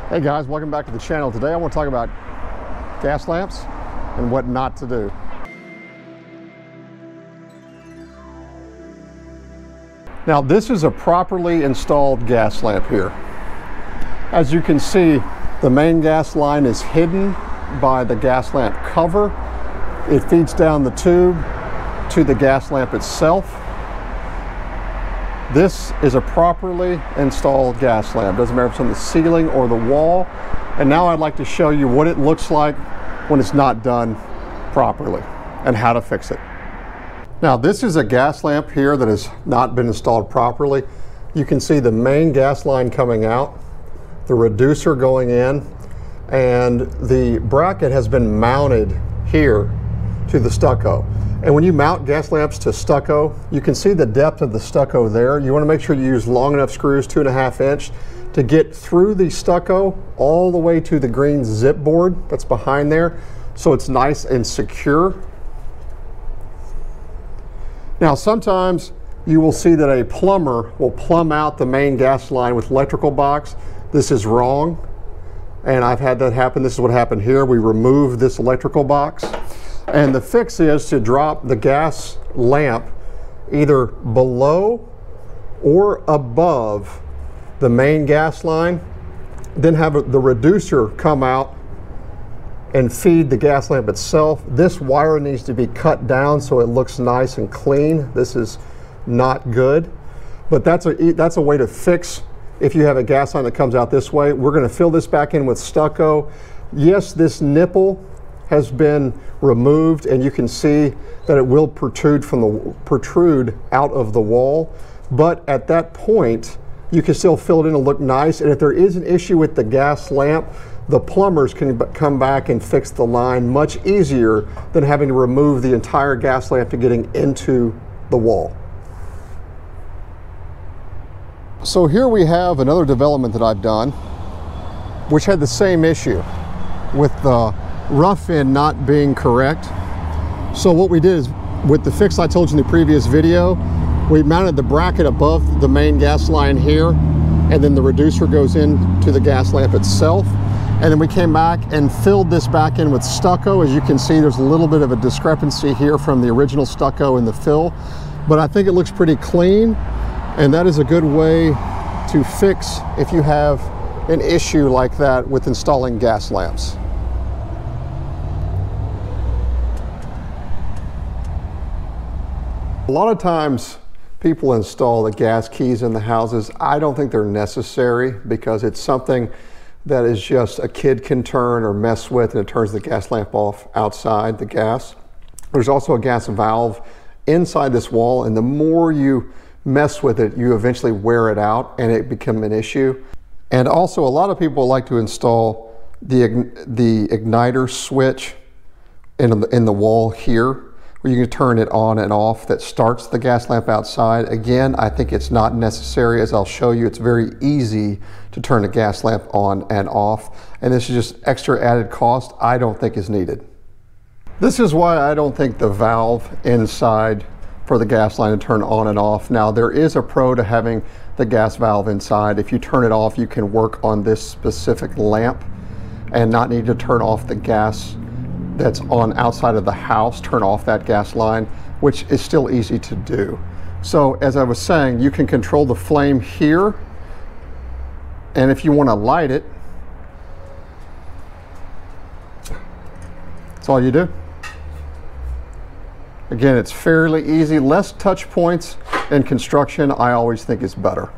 Hey guys, welcome back to the channel. Today I want to talk about gas lamps and what not to do. Now this is a properly installed gas lamp here. As you can see, the main gas line is hidden by the gas lamp cover. It feeds down the tube to the gas lamp itself. This is a properly installed gas lamp. Doesn't matter if it's on the ceiling or the wall. And now I'd like to show you what it looks like when it's not done properly and how to fix it. Now this is a gas lamp here that has not been installed properly. You can see the main gas line coming out, the reducer going in, and the bracket has been mounted here to the stucco. And when you mount gas lamps to stucco, you can see the depth of the stucco there. You want to make sure you use long enough screws, 2.5 inch, to get through the stucco all the way to the green zip board that's behind there, so it's nice and secure. Now sometimes you will see that a plumber will plumb out the main gas line with electrical box. This is wrong, and I've had that happen. This is what happened here. We removed this electrical box. And the fix is to drop the gas lamp either below or above the main gas line, then have the reducer come out and feed the gas lamp itself. This wire needs to be cut down so it looks nice and clean. This is not good, but that's a way to fix if you have a gas line that comes out this way. We're going to fill this back in with stucco. Yes, this nipple has been removed, and you can see that it will protrude out of the wall, but at that point you can still fill it in and look nice. And if there is an issue with the gas lamp, the plumbers can come back and fix the line much easier than having to remove the entire gas lamp to getting into the wall. So here we have another development that I've done which had the same issue with the rough end not being correct. So what we did is, with the fix I told you in the previous video, we mounted the bracket above the main gas line here, and then the reducer goes into the gas lamp itself. And then we came back and filled this back in with stucco. As you can see, there's a little bit of a discrepancy here from the original stucco in the fill, but I think it looks pretty clean, and that is a good way to fix if you have an issue like that with installing gas lamps. A lot of times people install the gas keys in the houses. I don't think they're necessary because it's something that is just a kid can turn or mess with, and it turns the gas lamp off outside the gas. There's also a gas valve inside this wall, and the more you mess with it, you eventually wear it out and it becomes an issue. And also a lot of people like to install the igniter switch in the wall here, where you can turn it on and off, that starts the gas lamp outside. Again, I think it's not necessary. As I'll show you, it's very easy to turn a gas lamp on and off, and this is just extra added cost I don't think is needed. This is why I don't think the valve inside for the gas line to turn on and off. Now there is a pro to having the gas valve inside. If you turn it off, you can work on this specific lamp and not need to turn off the gas that's on outside of the house, turn off that gas line, which is still easy to do. So as I was saying, you can control the flame here, and if you want to light it, that's all you do. Again, it's fairly easy. Less touch points in construction, I always think, is better.